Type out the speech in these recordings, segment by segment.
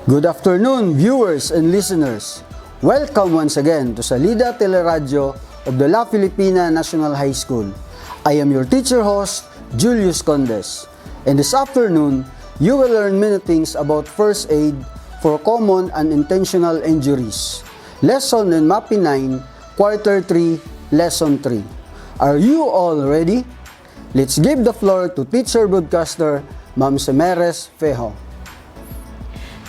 Good afternoon, viewers and listeners. Welcome once again to Salida Teleradyo of the La Filipina National High School. I am your teacher host, Julius Condes. And this afternoon, you will learn many things about first aid for common unintentional injuries. Lesson in MAPI 9, Quarter 3, Lesson 3. Are you all ready? Let's give the floor to teacher broadcaster, Ma'am SIMERES FEJO.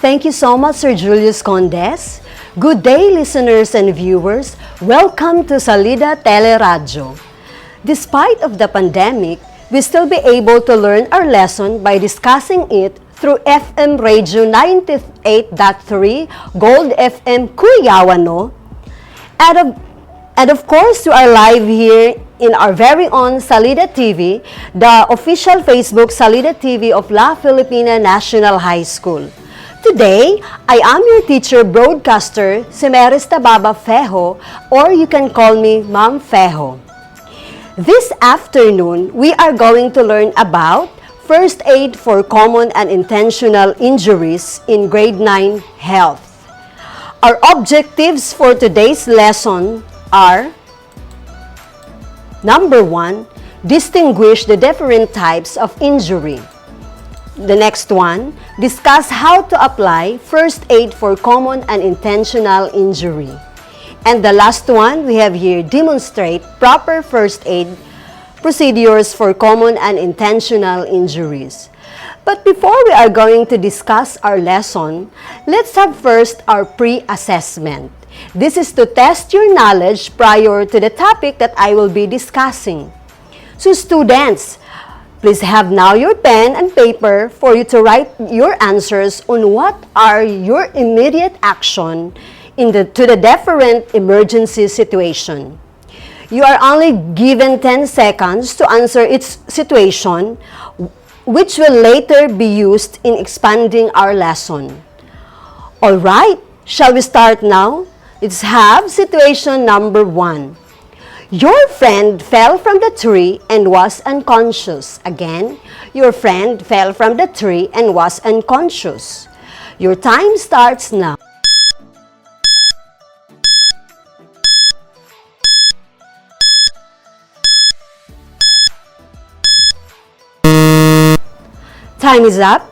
Thank you so much, Sir Julius Condes. Good day, listeners and viewers. Welcome to Salida Teleradyo. Despite of the pandemic, we still be able to learn our lesson by discussing it through FM Radio 98.3 Gold FM Cuyawano. And of course, you are live here in our very own Salida TV, the official Facebook Salida TV of La Filipina National High School. Today, I am your teacher broadcaster, SIMERES FEJO, or you can call me Ma'am FEJO. This afternoon, we are going to learn about first aid for common and intentional injuries in grade 9 health. Our objectives for today's lesson are: number 1, distinguish the different types of injury. The next one, discuss how to apply first aid for common and intentional injury. And the last one, we have here, demonstrate proper first aid procedures for common and intentional injuries. But before we are going to discuss our lesson, let's have first our pre-assessment. This is to test your knowledge prior to the topic that I will be discussing. So students, please have now your pen and paper for you to write your answers on what are your immediate action to the different emergency situation. You are only given 10 seconds to answer its situation, which will later be used in expanding our lesson. All right, shall we start now? Let's have situation number 1. Your friend fell from the tree and was unconscious. Again, your friend fell from the tree and was unconscious. Your time starts now. Time is up.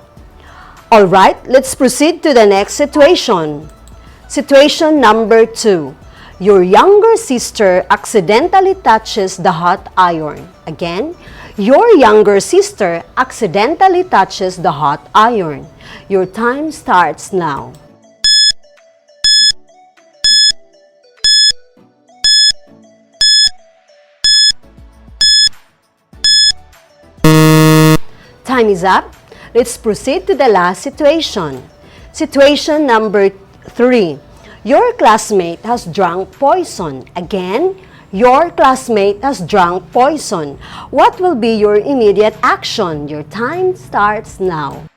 All right, let's proceed to the next situation. Situation number 2. Your younger sister accidentally touches the hot iron. Again, your younger sister accidentally touches the hot iron. Your time starts now. Time is up. Let's proceed to the last situation. Situation number 3. Your classmate has drunk poison. Again, your classmate has drunk poison. What will be your immediate action? Your time starts now.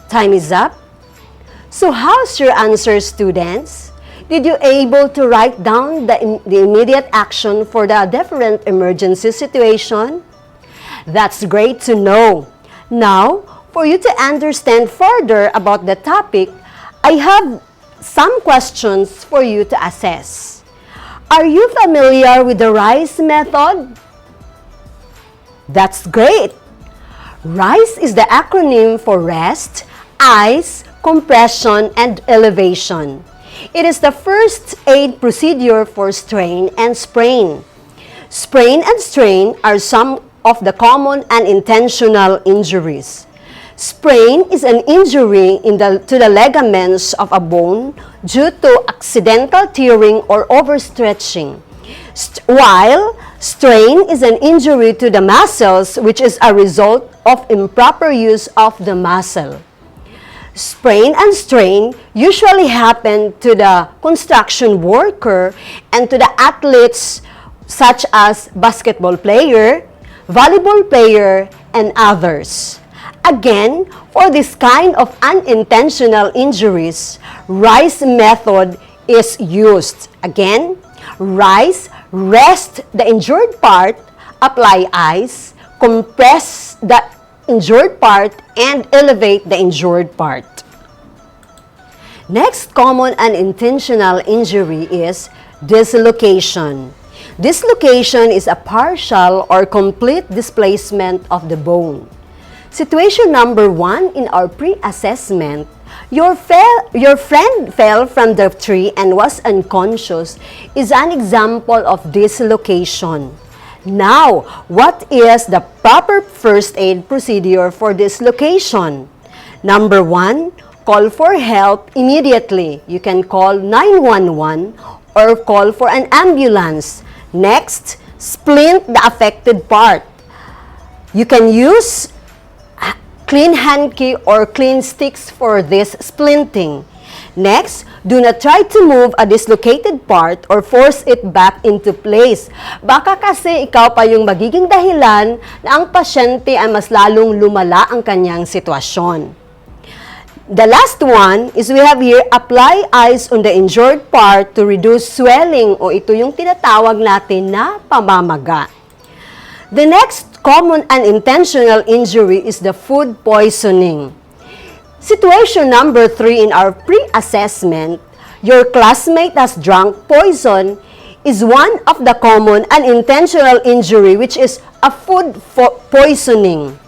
Time is up. So how's your answer, students? Did you able to write down the immediate action for the different emergency situation? That's great to know. Now, for you to understand further about the topic, I have some questions for you to assess. Are you familiar with the RICE method? That's great. RICE is the acronym for rest, ice, compression, and elevation. It is the first aid procedure for strain and sprain. Sprain and strain are some of the common and intentional injuries. Sprain is an injury to the ligaments of a bone due to accidental tearing or overstretching, while strain is an injury to the muscles, which is a result of improper use of the muscle. Sprain and strain usually happen to the construction worker and to the athletes such as basketball player, volleyball player, and others. Again, for this kind of unintentional injuries, RICE method is used. Again, rise, rest the injured part, apply ice, compress the injured part, and elevate the injured part. Next common unintentional injury is dislocation. Dislocation is a partial or complete displacement of the bone. Situation number 1 in our pre-assessment, your friend fell from the tree and was unconscious is an example of dislocation. Now, what is the proper first aid procedure for dislocation? Number 1, call for help immediately. You can call 911 or call for an ambulance. Next, splint the affected part. You can use clean hanky or clean sticks for this splinting. Next, do not try to move a dislocated part or force it back into place. Baka kasi ikaw pa yung magiging dahilan na ang pasyente ay mas lalong lumala ang kanyang sitwasyon. The last one is we have here, apply ice on the injured part to reduce swelling o ito yung tinatawag natin na pamamaga. The next common unintentional injury is the food poisoning. Situation number 3 in our pre-assessment, your classmate has drunk poison is one of the common unintentional injury which is a food poisoning.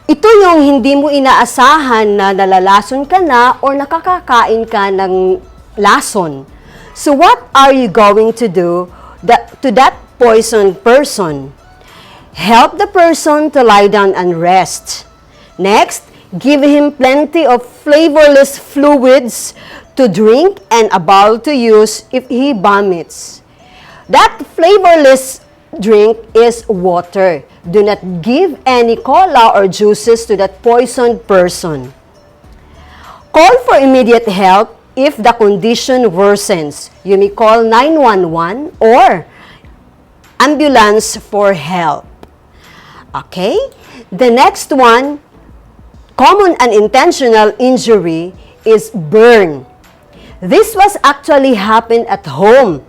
Ito yung hindi mo inaasahan na nalalason ka na or nakakakain ka ng lason. So what are you going to do to that poisoned person? Help the person to lie down and rest. Next, give him plenty of flavorless fluids to drink and a bowl to use if he vomits. That flavorless drink is water. Do not give any cola or juices to that poisoned person. Call for immediate help if the condition worsens. You may call 911 or ambulance for help. Okay? The next one, common unintentional injury is burn. This was actually happened at home.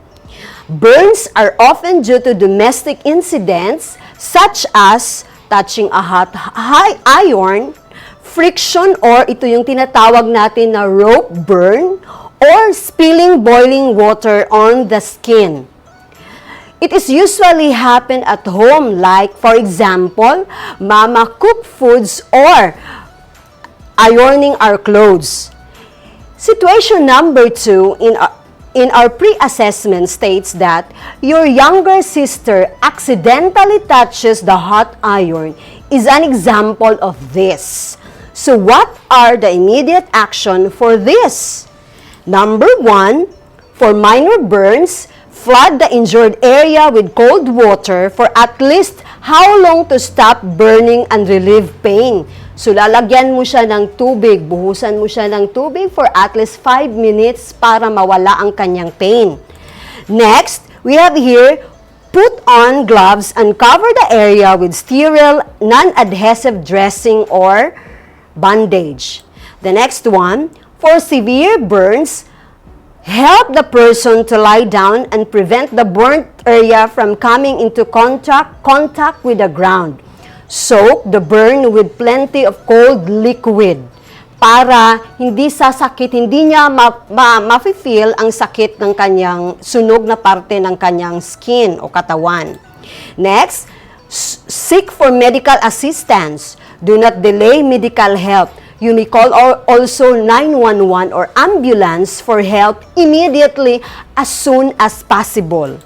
Burns are often due to domestic incidents such as touching a high iron, friction or ito yung tinatawag natin na rope burn, or spilling boiling water on the skin. It is usually happen at home, like for example, mama cook foods or ironing our clothes. Situation number 2 in our pre-assessment states that your younger sister accidentally touches the hot iron is an example of this. So what are the immediate action for this? Number 1, for minor burns, flood the injured area with cold water for at least how long to stop burning and relieve pain. So, lalagyan mo siya ng tubig, buhusan mo siya ng tubig for at least 5 minutes para mawala ang kanyang pain. Next, we have here, put on gloves and cover the area with sterile, non-adhesive dressing or bandage. The next one, for severe burns, help the person to lie down and prevent the burnt area from coming into contact with the ground. Soak the burn with plenty of cold liquid para hindi sasakit, hindi niya ma-feel ang sakit ng kanyang sunog na parte ng kanyang skin o katawan. Next, seek for medical assistance. Do not delay medical help. You may call also 911 or ambulance for help immediately as soon as possible.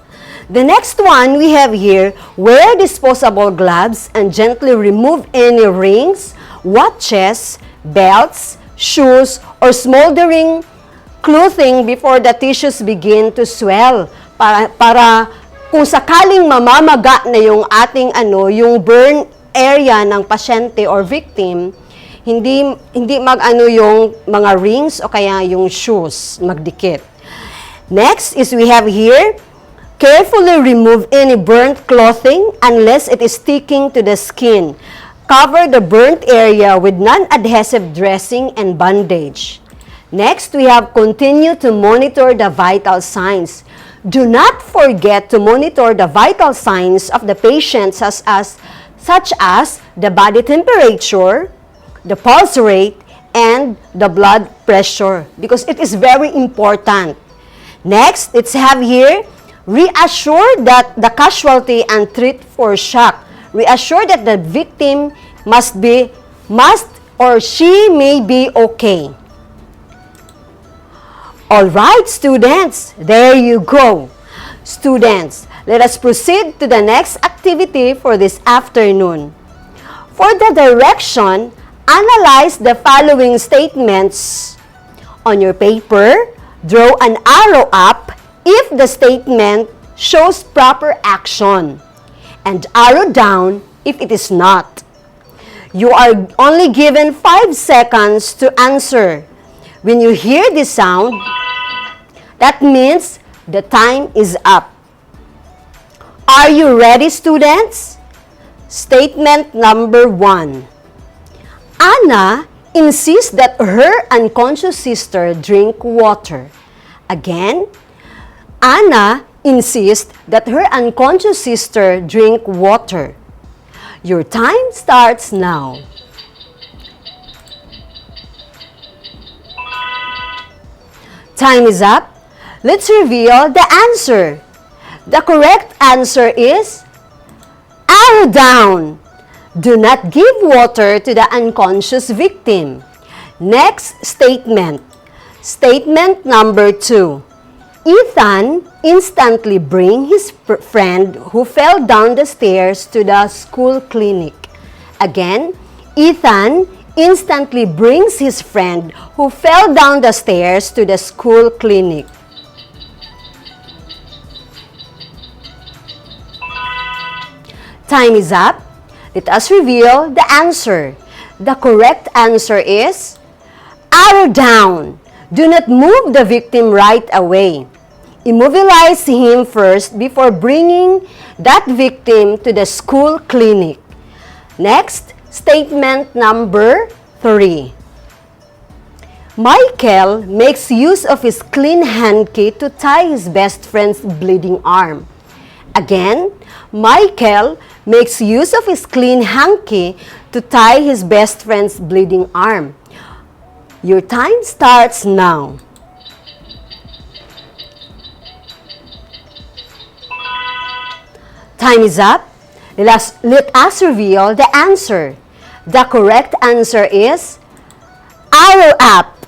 The next one we have here, wear disposable gloves and gently remove any rings, watches, belts, shoes, or smoldering clothing before the tissues begin to swell. Para kung sakaling mamamaga na yung ating yung burn area ng pasyente or victim, hindi yung mga rings o kaya yung shoes magdikit. Next is we have here, carefully remove any burnt clothing unless it is sticking to the skin. Cover the burnt area with non-adhesive dressing and bandage. Next, we have continue to monitor the vital signs. Do not forget to monitor the vital signs of the patient such as the body temperature, the pulse rate, and the blood pressure because it is very important. Next, let's have here, reassure that the casualty and treat for shock. Reassure that the victim must or she may be okay. Alright, students, there you go. Students, let us proceed to the next activity for this afternoon. For the direction, analyze the following statements. On your paper, draw an arrow up if the statement shows proper action, and arrow down if it is not. You are only given 5 seconds to answer. When you hear this sound, that means the time is up. Are you ready, students? Statement number 1. Anna insists that her unconscious sister drink water. Again, Anna insists that her unconscious sister drink water. Your time starts now. Time is up. Let's reveal the answer. The correct answer is arrow down. Do not give water to the unconscious victim. Next statement. Statement number 2. Ethan instantly brings his friend who fell down the stairs to the school clinic. Again, Ethan instantly brings his friend who fell down the stairs to the school clinic. Time is up. Let us reveal the answer. The correct answer is arrow down. Do not move the victim right away. Immobilize him first before bringing that victim to the school clinic. Next, statement number 3. Michael makes use of his clean hanky to tie his best friend's bleeding arm. Again, Michael makes use of his clean hanky to tie his best friend's bleeding arm. Your time starts now. Time is up. Let us reveal the answer. The correct answer is arrow up.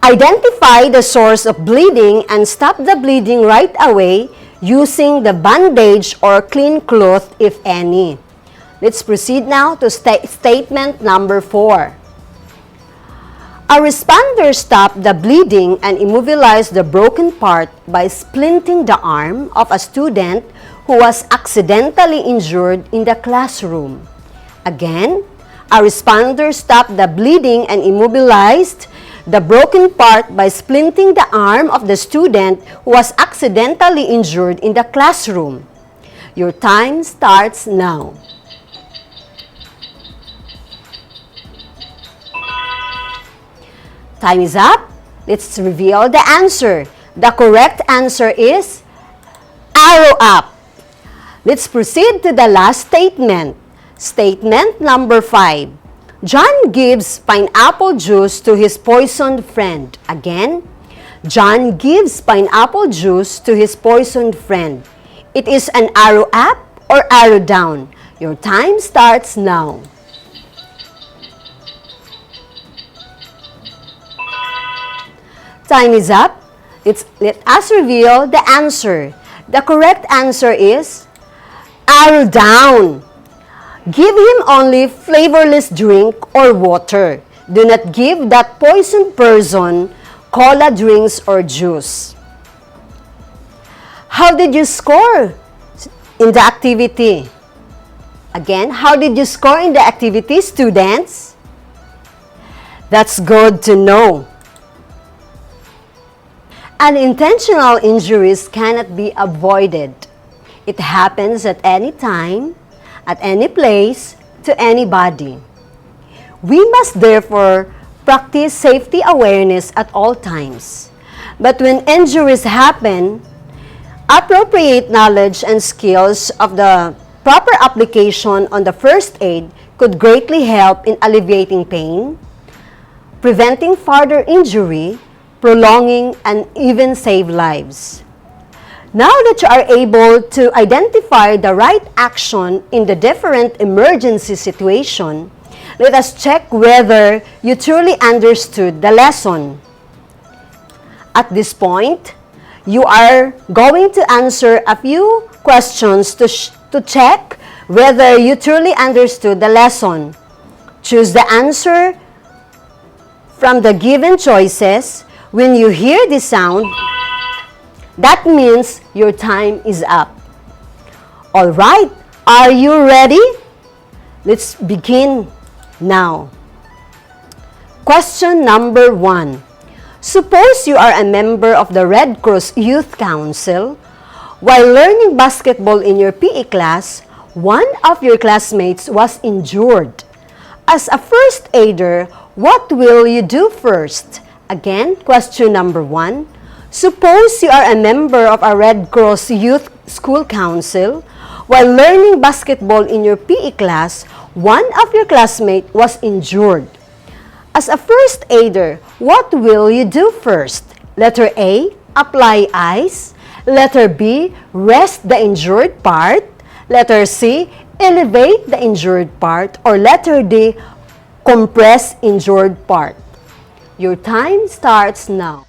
Identify the source of bleeding and stop the bleeding right away using the bandage or clean cloth if any. Let's proceed now to statement number 4. A responder stopped the bleeding and immobilized the broken part by splinting the arm of a student who was accidentally injured in the classroom. Again, a responder stopped the bleeding and immobilized the broken part by splinting the arm of the student who was accidentally injured in the classroom. Your time starts now. Time is up. Let's reveal the answer. The correct answer is arrow up. Let's proceed to the last statement. Statement number 5. John gives pineapple juice to his poisoned friend. Again, John gives pineapple juice to his poisoned friend. It is an arrow up or arrow down. Your time starts now. Time is up. Let us reveal the answer. The correct answer is arrow down. Give him only flavorless drink or water. Do not give that poisoned person cola drinks or juice. How did you score in the activity? Again, how did you score in the activity, students? That's good to know. Unintentional injuries cannot be avoided. It happens at any time, at any place, to anybody. We must therefore Practice safety awareness at all times. But when injuries happen, appropriate knowledge and skills of the proper application on the first aid could greatly help in alleviating pain, preventing further injury, prolonging, and even save lives. Now that you are able to identify the right action in the different emergency situation, let us check whether you truly understood the lesson. At this point, you are going to answer a few questions to check whether you truly understood the lesson. Choose the answer from the given choices. When you hear the sound, that means your time is up. All right, are you ready? Let's begin now. Question number 1. Suppose you are a member of the Red Cross Youth Council. While learning basketball in your PE class, one of your classmates was injured. As a first aider, what will you do first? Again, question number 1. Suppose you are a member of a Red Cross Youth School Council. While learning basketball in your PE class, one of your classmates was injured. As a first aider, what will you do first? Letter A, apply ice. Letter B, rest the injured part. Letter C, elevate the injured part. Or letter D, compress injured part. Your time starts now.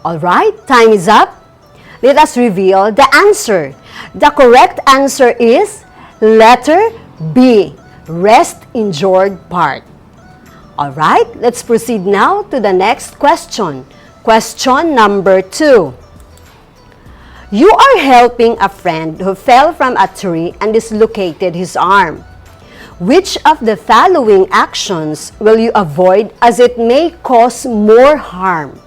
Alright, time is up. Let us reveal the answer. The correct answer is letter B, rest injured part. Alright, let's proceed now to the next question. Question number 2. You are helping a friend who fell from a tree and dislocated his arm. Which of the following actions will you avoid as it may cause more harm?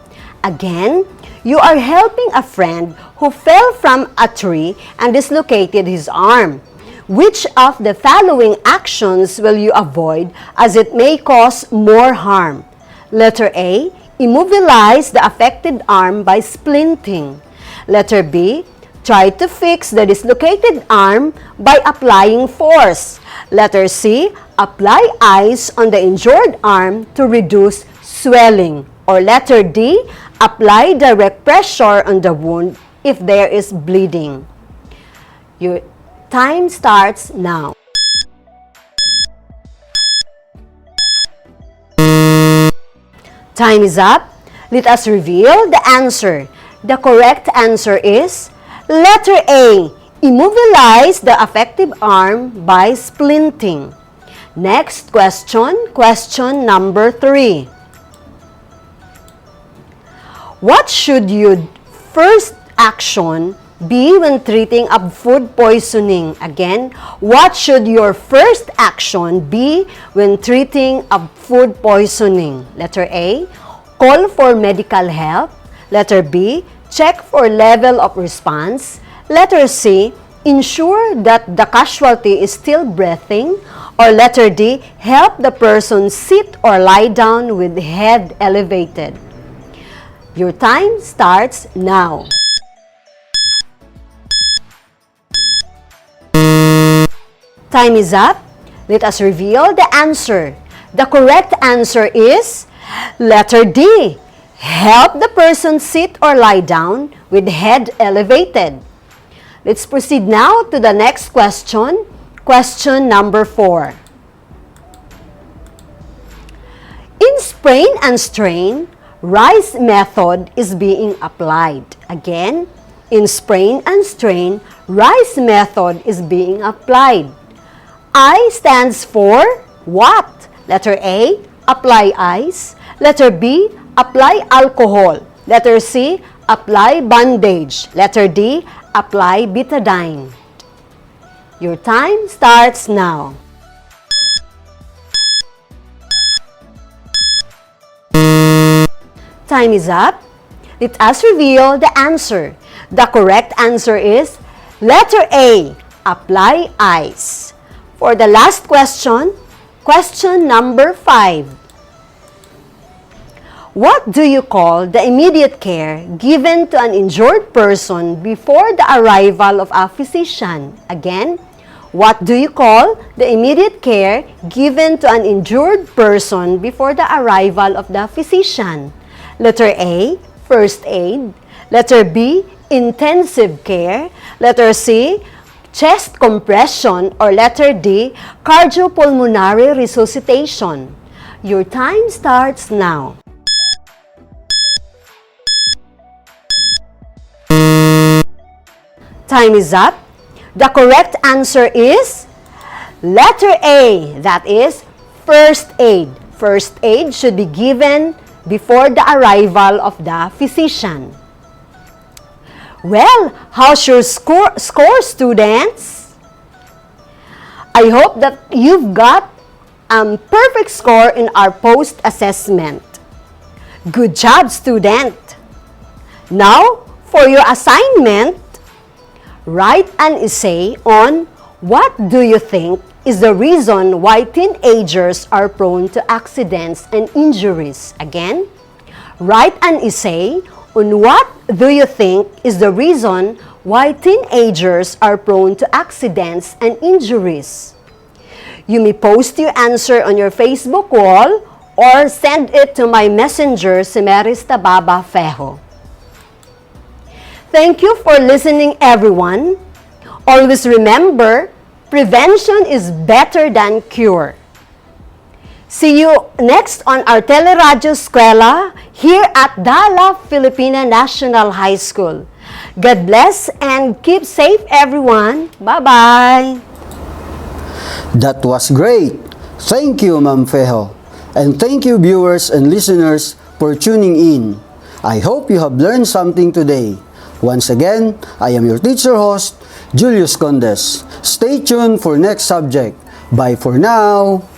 Again, you are helping a friend who fell from a tree and dislocated his arm. Which of the following actions will you avoid as it may cause more harm? Letter A, immobilize the affected arm by splinting. Letter B, try to fix the dislocated arm by applying force. Letter C, apply ice on the injured arm to reduce swelling. Or letter D, apply direct pressure on the wound if there is bleeding. Your time starts now. Time is up. Let us reveal the answer. The correct answer is letter A, immobilize the affected arm by splinting. Next question, question number 3. What should your first action be when treating a food poisoning? Again, what should your first action be when treating a food poisoning? Letter A, call for medical help. Letter B, check for level of response. Letter C, ensure that the casualty is still breathing. Or letter D, help the person sit or lie down with head elevated. Your time starts now. Time is up. Let us reveal the answer. The correct answer is letter D. Help the person sit or lie down with head elevated. Let's proceed now to the next question. Question number 4. In sprain and strain, RICE method is being applied. Again, in sprain and strain, RICE method is being applied. I stands for what? Letter A, apply ice. Letter B, apply alcohol. Letter C, apply bandage. Letter D, apply betadine. Your time starts now. Time is up. Let us reveal the answer. The correct answer is letter A, apply ice. For the last question, question number 5. What do you call the immediate care given to an injured person before the arrival of a physician? Again, what do you call the immediate care given to an injured person before the arrival of the physician? Letter A, first aid. Letter B, intensive care. Letter C, chest compression. Or letter D, cardiopulmonary resuscitation. Your time starts now. Time is up. The correct answer is letter A, that is first aid. First aid should be given before the arrival of the physician. Well, how's your score, students? I hope that you've got a perfect score in our post-assessment. Good job, student! Now, for your assignment, write an essay on what do you think is the reason why teenagers are prone to accidents and injuries. Again, write an essay on what do you think is the reason why teenagers are prone to accidents and injuries. You may post your answer on your Facebook wall or send it to my messenger, SIMERES FEJO. Thank you for listening, everyone. Always remember, prevention is better than cure. See you next on our Teleradyo Eskwela here at Dala Filipina National High School. God bless and keep safe, everyone. Bye-bye. That was great. Thank you, Ma'am Fejo. And thank you, viewers and listeners, for tuning in. I hope you have learned something today. Once again, I am your teacher host, Julius Condes. Stay tuned for next subject. Bye for now.